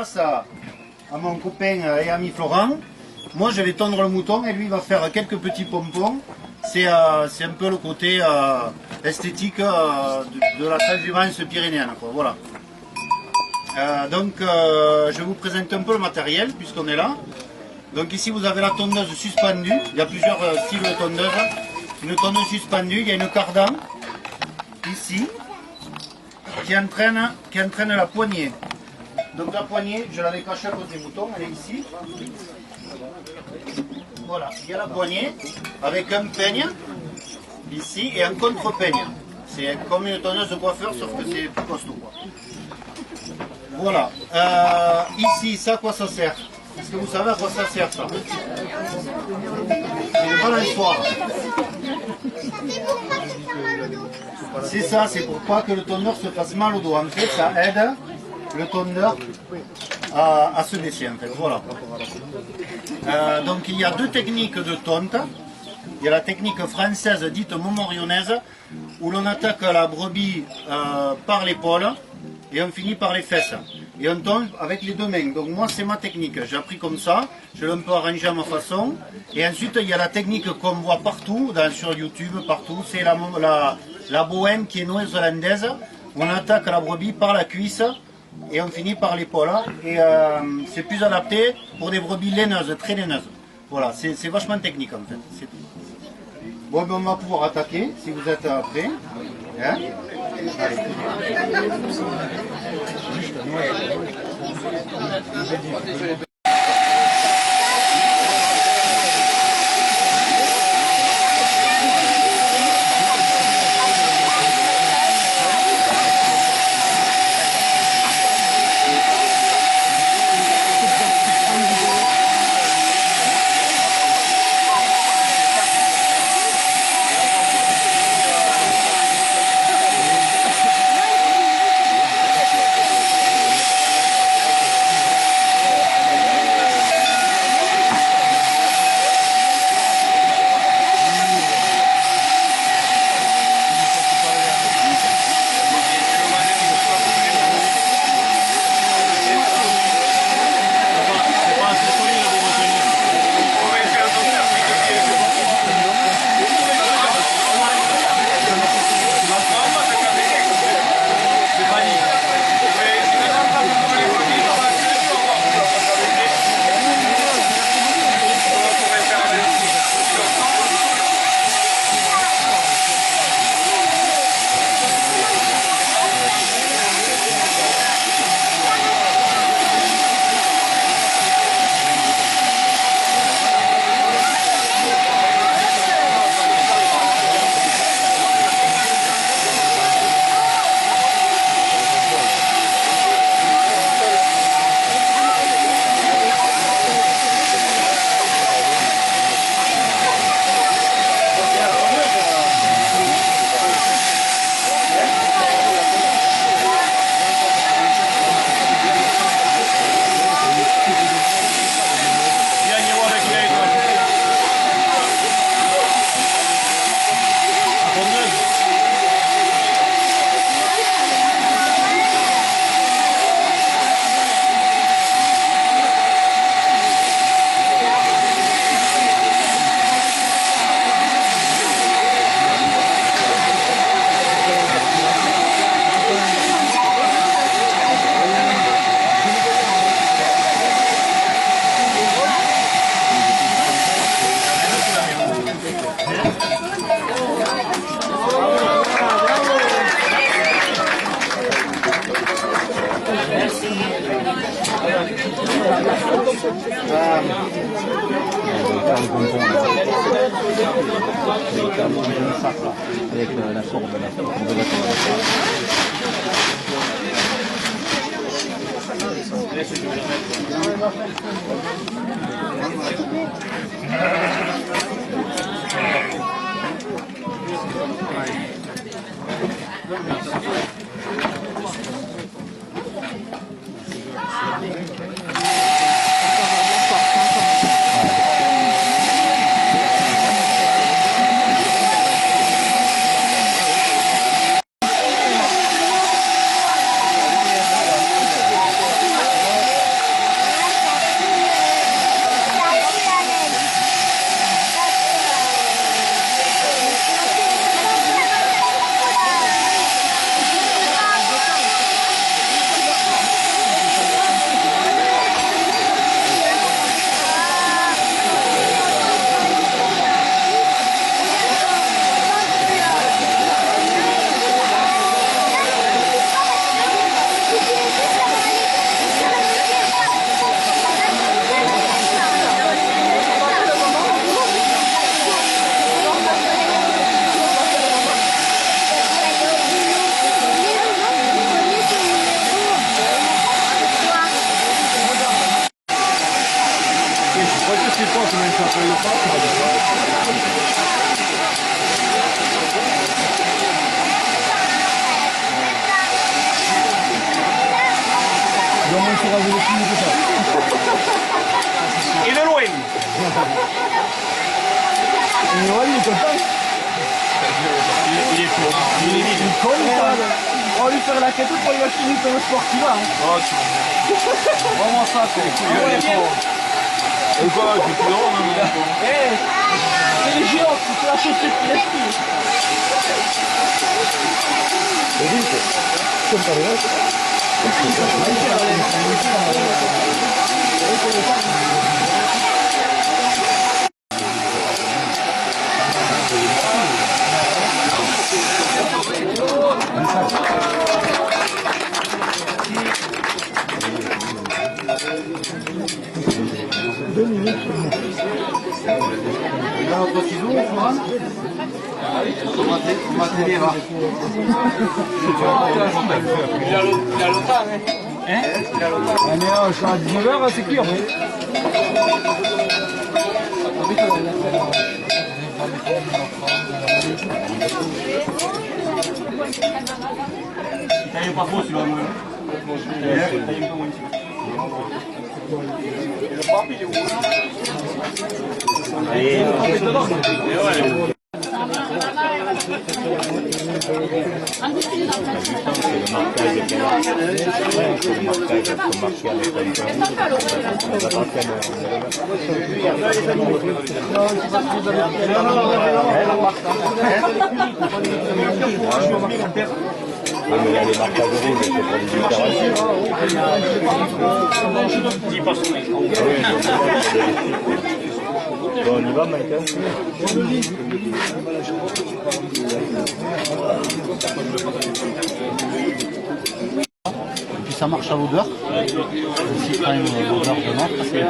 grâce à mon copain et ami Florent, moi je vais tondre le mouton et lui il va faire quelques petits pompons. C'est un peu le côté esthétique de la transhumance pyrénéenne, quoi. Voilà. Donc je vous présente un peu le matériel puisqu'on est là. Donc ici vous avez la tondeuse suspendue, il y a plusieurs styles de tondeuse. Une tondeuse suspendue, il y a une cardan ici qui entraîne la poignée. Donc la poignée, je l'avais cachée à cause des moutons, elle est ici. Voilà, il y a la poignée avec un peigne ici et un contre-peigne. C'est comme une tondeuse de coiffeur sauf que c'est plus costaud, quoi. Voilà. Ici, ça à quoi ça sert? Est-ce que vous savez à quoi ça sert ça? C'est une balançoire. C'est ça, c'est pour pas que le tondeur se fasse mal au dos. En fait, ça aide le tondeur à se baisser, en fait. Voilà. Donc il y a deux techniques de tonte. Il y a la technique française dite montmorillonnaise où l'on attaque la brebis par l'épaule et on finit par les fesses. Et on tombe avec les deux mains. Donc moi c'est ma technique. J'ai appris comme ça, je l'ai un peu arrangé à ma façon. Et ensuite il y a la technique qu'on voit partout, sur YouTube, partout. C'est la bohème qui est néo-zélandaise. On attaque la brebis par la cuisse et on finit par l'épaule. Et c'est plus adapté pour des brebis laineuses, très laineuses. Voilà, c'est vachement technique en fait. Bon, ben, on va pouvoir attaquer si vous êtes prêts. Hein? Allez. Avec la courbe de la Et de loin. Il est content. Il est fou. Il est content. On va lui faire la quête pour il va finir comme sportif. Oh, tu Vraiment ça, c'est Et quoi, tu es plus drôle, hein? c'est les géants qui font la chaussée de l'esprit. Il y a notre ciseau, Florent. On va t'aider, va. Il a longtemps, hein? Mais je suis à 19h, c'est cuir. Taille pas faux, celui-là, moi. Taille un peu moins. Et le pape, il est où? Allez, Bon, on y va, Michael. Et puis ça marche à l'odeur. Si je prends une odeur de nôtre, c'est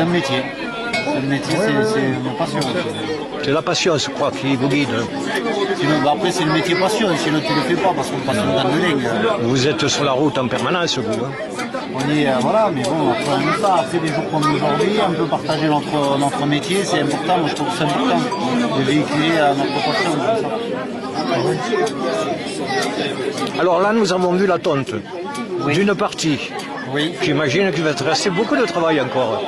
un métier. C'est un métier, c'est une passion. C'est la passion, je crois, qui vous guide. Sinon, bah après, c'est le métier passion, sinon tu ne le fais pas parce qu'on passe le temps de dingue. Vous êtes sur la route en permanence, vous. Hein. On est, voilà, mais bon, après, on est ça. Après des jours comme aujourd'hui, on peut partager notre métier, c'est important. Moi, je trouve que c'est important de véhiculer notre passion. Alors là, nous avons vu la tonte d'une partie. Oui. J'imagine qu'il va te rester beaucoup de travail encore.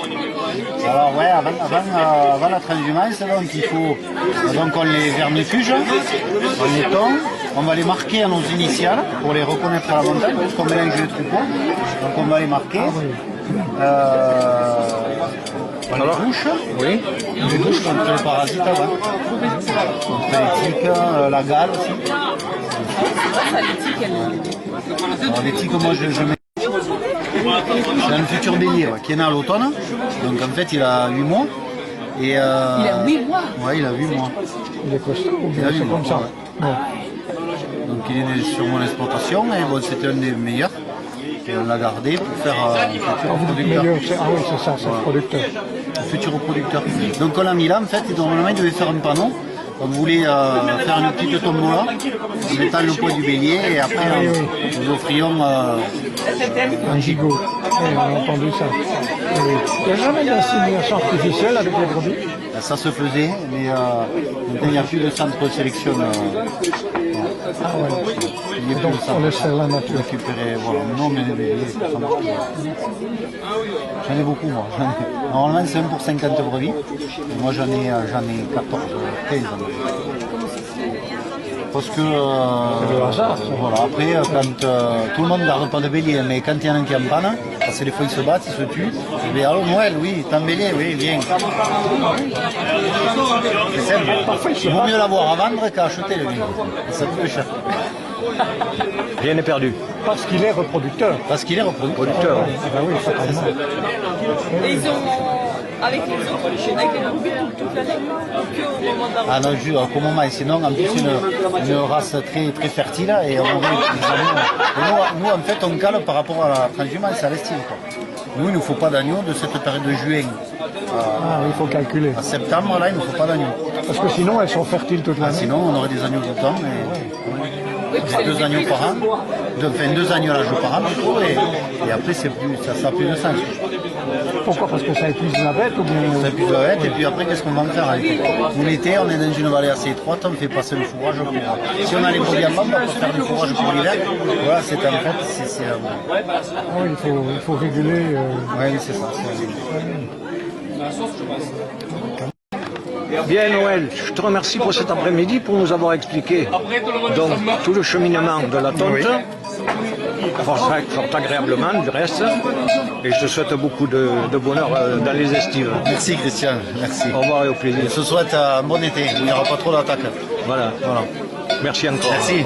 Alors ouais, avant la transhumance, donc il faut, donc on les vermifuge, on les tond, on va les marquer à nos initiales pour les reconnaître à la montagne, puisqu'on mélange les troupeaux, donc on va les marquer. On les bouche, Oui. on les bouche contre les parasites, contre les tiques, la gale aussi. Alors les tiques, moi je mets. C'est un futur bélier qui est né à l'automne, donc en fait il a 8 mois. Et, il a 8 mois. Ouais, il a 8 mois. Il est costaud, Il a 8 mois, comme ça. ouais. Donc il est né sur mon exploitation et bon, c'était un des meilleurs. Et on l'a gardé pour faire un futur producteur. Ah oui, c'est ça, c'est le producteur. Un futur producteur. Donc on l'a mis là, en fait, et normalement il devait faire un panneau. On voulait faire une petite tombola en mettant le poids du bélier et après nous offrions Un gigot. Oui, on a entendu ça. Oui. Il n'y a jamais d'insémination artificielle avec les brebis. ça se faisait, mais maintenant il n'y a plus de centre de sélection. Ah ouais. Il n'y a plus Donc de centre on laisse la nature. récupérer. Voilà. Non, mais les béliers, ça marche. J'en ai beaucoup, moi. Normalement, c'est 1 pour 50 brebis. Et moi, j'en ai 14, 15. Parce que, le hasard, ça. voilà, après, quand tout le monde ne garde pas de bélier, mais quand il y en a un qui est en panne, parce que des fois ils se battent, ils se tuent, et bien alors Noël, oui, t'es en bélier, oui, viens. C'est simple. Il vaut mieux l'avoir à vendre qu'à acheter le bélier. Ça coûte cher. Rien n'est perdu. Parce qu'il est reproducteur. Parce qu'il est reproducteur. Producteur. Ah ben oui, fatalement. Et ils ont, avec les autres, avec les brebis toute l'année, qu'au moment de la Ah non, comme moment, et sinon, en plus, une race très fertile, et on aurait des agneaux. Et nous, en fait, on cale par rapport à la transhumance, à l'estime. Nous, il ne nous faut pas d'agneaux de cette période de juin Ah, il faut calculer. à septembre, là, il ne nous faut pas d'agneaux. Parce que sinon, elles sont fertiles toute l'année. Sinon, on aurait des agneaux tout le temps. Et 2 agneaux par an, enfin 2 agneaux là, par an, plutôt, et après, c'est plus, ça a plus de sens. Pourquoi? Parce que ça épuise la bête ou bien... Ça épuise la bête, et puis après, qu'est-ce qu'on va en faire avec? Nous, l'été, on est dans une vallée assez étroite, on fait passer le fourrage pour... Si on a les brebis en bas, on peut faire du fourrage pour l'hiver. Voilà, c'est en fait, c'est Ah oui, il faut réguler. oui, c'est ça. Bien Noël, je te remercie pour cet après-midi pour nous avoir expliqué donc tout le cheminement de la tonte, fort agréablement du reste, et je te souhaite beaucoup de bonheur dans les estives. Merci, Christian. Merci. Au revoir et au plaisir. Je te souhaite un bon été. Il n'y aura pas trop d'attaques. Voilà. Merci encore. Merci.